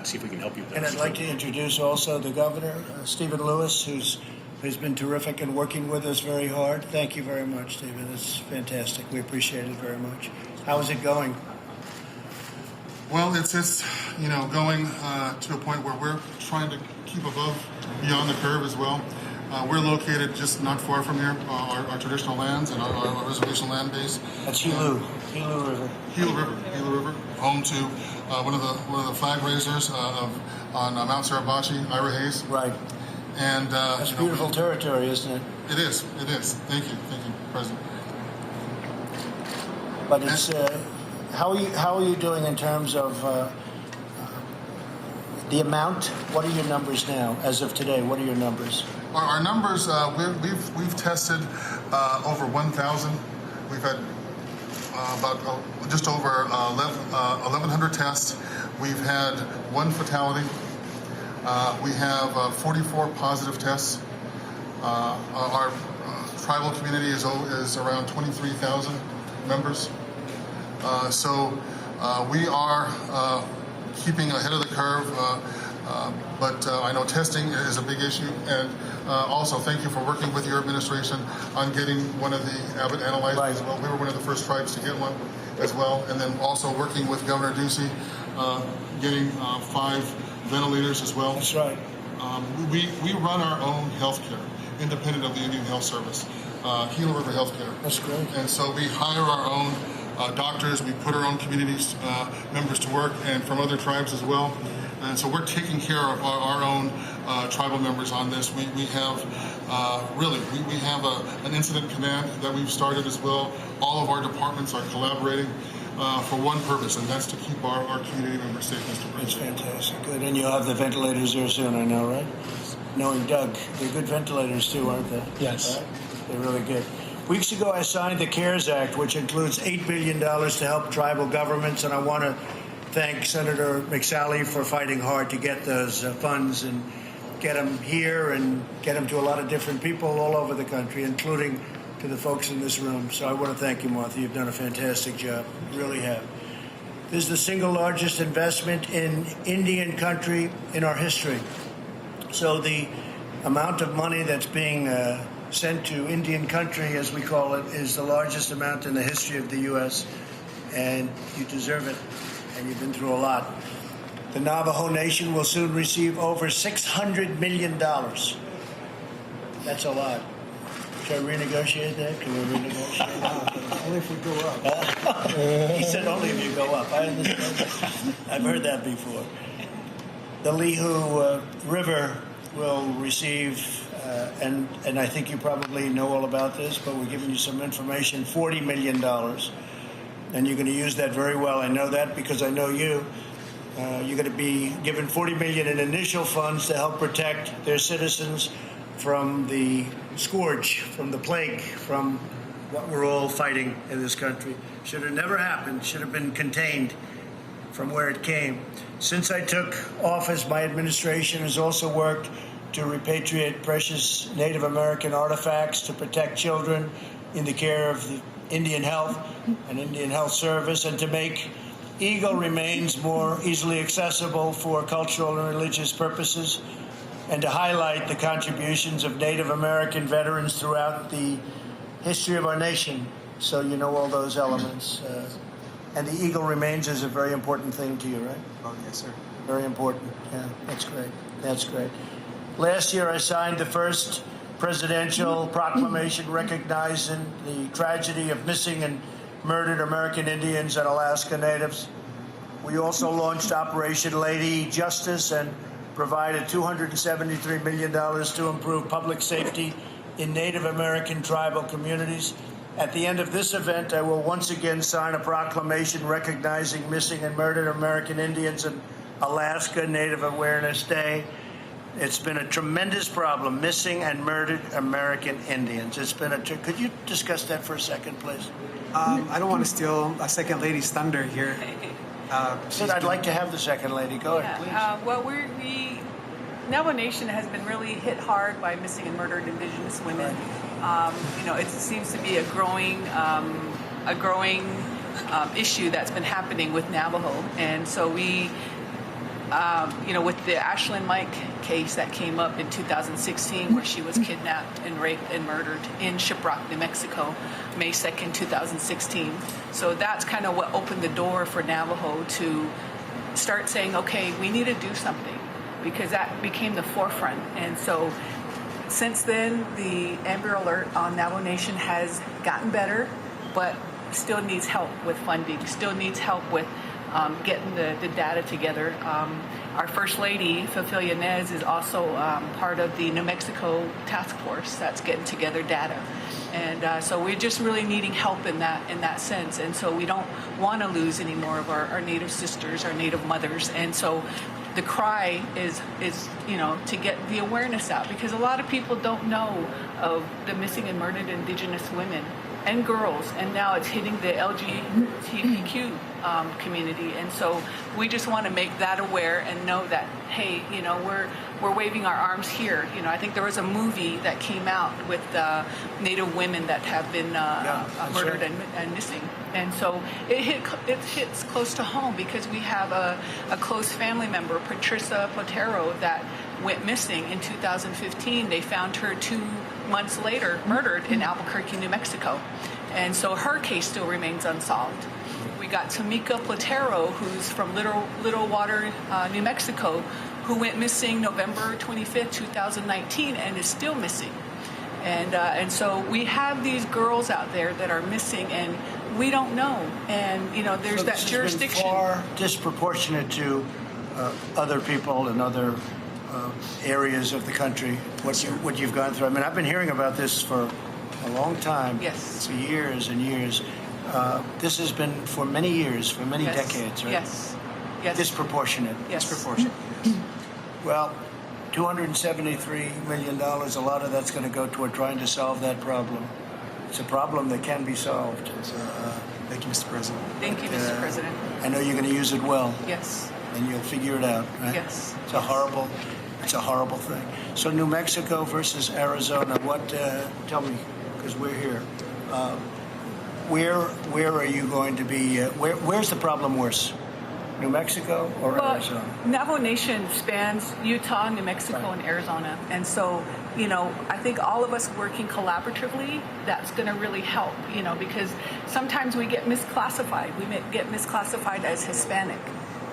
see if we can help you with that. And I'd like to introduce also the governor, Stephen Lewis, who's been terrific and working with us very hard. Thank you very much, Stephen. It's fantastic. We appreciate it very much. How is it going? Well, it's going to a point where we're trying to keep beyond the curve as well. We're located just not far from here, our traditional lands and our reservation land base. That's Gila River. Gila River, home to one of the flag raisers on Mount Suribachi, Ira Hayes. Right. And that's beautiful territory, isn't it? It is. Thank you, President. But it's how are you doing in terms of the amount? What are your numbers now, as of today? What are your numbers? Our numbers, we've tested over 1,000. We've had about just over 1,100 tests. We've had 1 fatality. We have 44 positive tests. Our tribal community is around 23,000 members. So we are keeping ahead of the curve. But I know testing is a big issue, and also thank you for working with your administration on getting one of the Abbott analyzers as well. We were one of the first tribes to get one as well, and then also working with Governor Ducey, getting 5 ventilators as well. That's right. We run our own health care, independent of the Indian Health Service, Gila River Healthcare. That's great. And so we hire our own doctors, we put our own community members to work, and from other tribes as well. And so we're taking care of our own tribal members on this. We have we have an incident command that we've started as well. All of our departments are collaborating for one purpose, and that's to keep our community members safe, Mr. President. It's fantastic. Good. And you'll have the ventilators there soon, I know, right? Knowing Doug, they're good ventilators too, aren't they? Yes. Right? They're really good. Weeks ago, I signed the CARES Act, which includes $8 billion to help tribal governments, and I want to thank Senator McSally for fighting hard to get those funds and get them here and get them to a lot of different people all over the country, including to the folks in this room. So I want to thank you, Martha. You've done a fantastic job. You really have. This is the single largest investment in Indian country in our history. So the amount of money that's being sent to Indian country, as we call it, is the largest amount in the history of the U.S., and you deserve it, and you've been through a lot. The Navajo Nation will soon receive over $600 million. That's a lot. Should I renegotiate that? Can we renegotiate? Only if we go up. He said only if you go up. I understand. I've heard that before. The Lihu River will receive, and I think you probably know all about this, but we're giving you some information, $40 million. And you're going to use that very well. I know that because I know you. You're going to be given $40 million in initial funds to help protect their citizens from the scourge, from the plague, from what we're all fighting in this country. Should have never happened, should have been contained from where it came. Since I took office, my administration has also worked to repatriate precious Native American artifacts, to protect children in the care of the Indian Health and Indian Health Service, and to make eagle remains more easily accessible for cultural and religious purposes, and to highlight the contributions of Native American veterans throughout the history of our nation. So you know all those elements. And the eagle remains is a very important thing to you, right? Oh, yes, sir. Very important. Yeah, that's great. That's great. Last year, I signed the first presidential proclamation recognizing the tragedy of missing and murdered American Indians and Alaska Natives. We also launched Operation Lady Justice and provided $273 million to improve public safety in Native American tribal communities. At the end of this event, I will once again sign a proclamation recognizing missing and murdered American Indians and Alaska Native Awareness Day. It's been a tremendous problem, missing and murdered American Indians. It's been could you discuss that for a second, please? I don't want to steal a second lady's thunder here. I'd like to have the second lady. Go ahead, please. Well, Navajo Nation has been really hit hard by missing and murdered Indigenous women. It seems to be a growing issue that's been happening with Navajo, and so we with the Ashlyn Mike case that came up in 2016, where she was kidnapped and raped and murdered in Shiprock, New Mexico, May 2nd, 2016. So that's kind of what opened the door for Navajo to start saying, okay, we need to do something, because that became the forefront. And so since then, the Amber Alert on Navajo Nation has gotten better, but still needs help with funding, still needs help with getting the data together. Our First Lady, Cecilia Nez, is also part of the New Mexico task force that's getting together data. And so we're just really needing help in that sense. And so we don't want to lose any more of our Native sisters, our Native mothers. And so the cry is to get the awareness out, because a lot of people don't know of the missing and murdered Indigenous women and girls, and now it's hitting the LGBTQ community. And so we just want to make that aware and know that, hey, we're waving our arms here. I think there was a movie that came out with Native women that have been murdered and missing. And so it hits close to home, because we have a close family member, Patricia Potero, that went missing in 2015. They found her 2 months later murdered in Albuquerque, New Mexico. And so her case still remains unsolved. We got Tamika Platero, who's from Little Water, New Mexico, who went missing November 25th, 2019, and is still missing. And so we have these girls out there that are missing, and we don't know. And there's that jurisdiction. Been far disproportionate to other people and other areas of the country. What you've gone through. I mean, I've been hearing about this for a long time. Yes. For years and years. This has been for many years, for many decades, right? Yes. Disproportionate. Yes. Disproportionate. Well, $273 million, a lot of that's going to go toward trying to solve that problem. It's a problem that can be solved. Thank you, Mr. President. Thank you, Mr. President. I know you're going to use it well. Yes. And you'll figure it out, right? Yes. It's a horrible thing. So New Mexico versus Arizona, tell me, because we're here. Where are you going to be? Where's the problem worse? New Mexico or Arizona? Navajo Nation spans Utah, New Mexico, and Arizona. And so, I think all of us working collaboratively, that's going to really help, because sometimes we get misclassified. We get misclassified as Hispanic.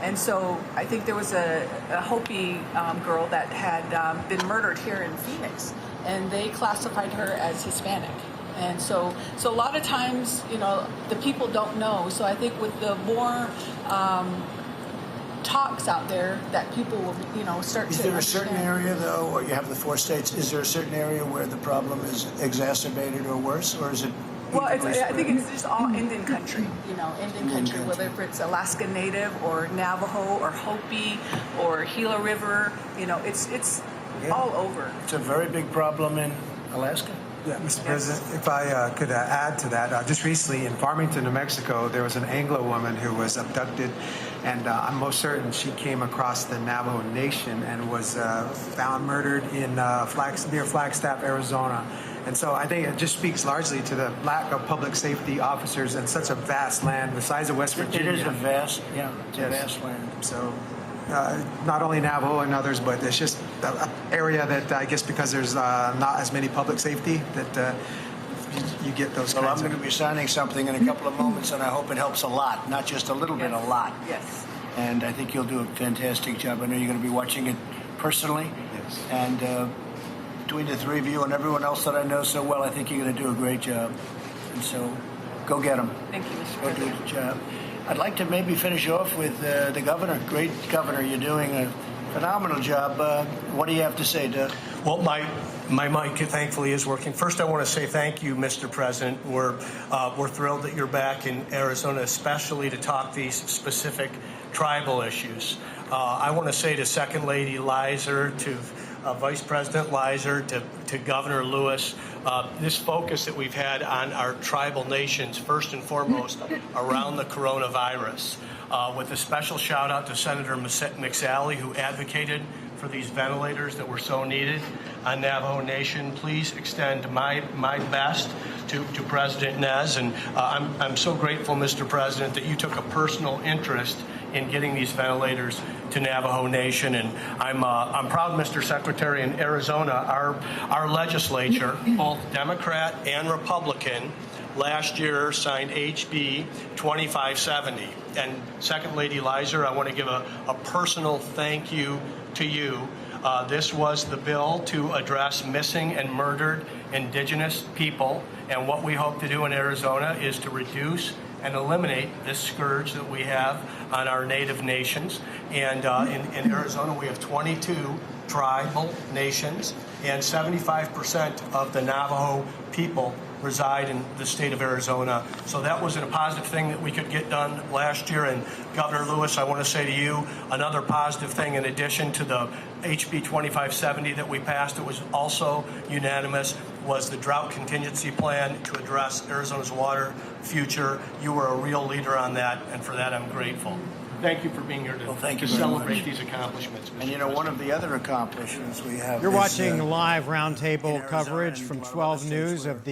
And so I think there was a Hopi girl that had been murdered here in Phoenix, and they classified her as Hispanic. And so a lot of times, the people don't know. So I think with the more talks out there, that people will, start to. Is there a understand. certain area, though, or you have the 4 states? Is there a certain area where the problem is exacerbated or worse, or is it? Well, I think it's just all Indian country, Indian country, whether it's Alaska Native or Navajo or Hopi or Gila River, it's all over. It's a very big problem in Alaska. Yeah, Mr. President, if I could add to that, just recently in Farmington, New Mexico, there was an Anglo woman who was abducted, and I'm most certain she came across the Navajo Nation and was found murdered in near Flagstaff, Arizona. And so I think it just speaks largely to the lack of public safety officers in such a vast land, the size of West Virginia. It is a vast land. So not only Navajo and others, but it's just an area that I guess because there's not as many public safety that you get those Well, I'm kinds going to be signing something in a couple of moments, and I hope it helps a lot, not just a little bit, a lot. Yes. And I think you'll do a fantastic job. I know you're going to be watching it personally. Yes. And between the 3 of you and everyone else that I know so well, I think you're going to do a great job. And so go get them. Thank you, Mr. Go do President. the job. I'd like to maybe finish off with the governor. Great governor. You're doing a phenomenal job. What do you have to say, Doug? Well, my mic thankfully is working. First, I want to say thank you, Mr. President. We're thrilled that you're back in Arizona, especially to talk these specific tribal issues. I want to say to Second Lady Leiser, to Vice President Leiser, to Governor Lewis, this focus that we've had on our tribal nations, first and foremost, around the coronavirus, with a special shout out to Senator McSally, who advocated for these ventilators that were so needed on Navajo Nation. Please extend my best to President Nez, and I'm so grateful, Mr. President, that you took a personal interest in getting these ventilators to Navajo Nation. And I'm proud, Mr. Secretary, in Arizona, our legislature, both Democrat and Republican, last year signed HB 2570. And Second Lady Leiser, I want to give a personal thank you to you. This was the bill to address missing and murdered Indigenous people. And what we hope to do in Arizona is to reduce and eliminate this scourge that we have on our native nations. And in Arizona, we have 22 tribal nations, and 75% of the Navajo people reside in the state of Arizona. So that was a positive thing that we could get done last year. And Governor Lewis, I want to say to you, another positive thing in addition to the HB 2570 that we passed, it was also unanimous, was the drought contingency plan to address Arizona's water future. You were a real leader on that, and for that I'm grateful. Thank you for being here to celebrate these accomplishments, Mr. And you know, one of the other accomplishments we have. You're is, watching live in roundtable Arizona coverage and from one of 12 the states News where of the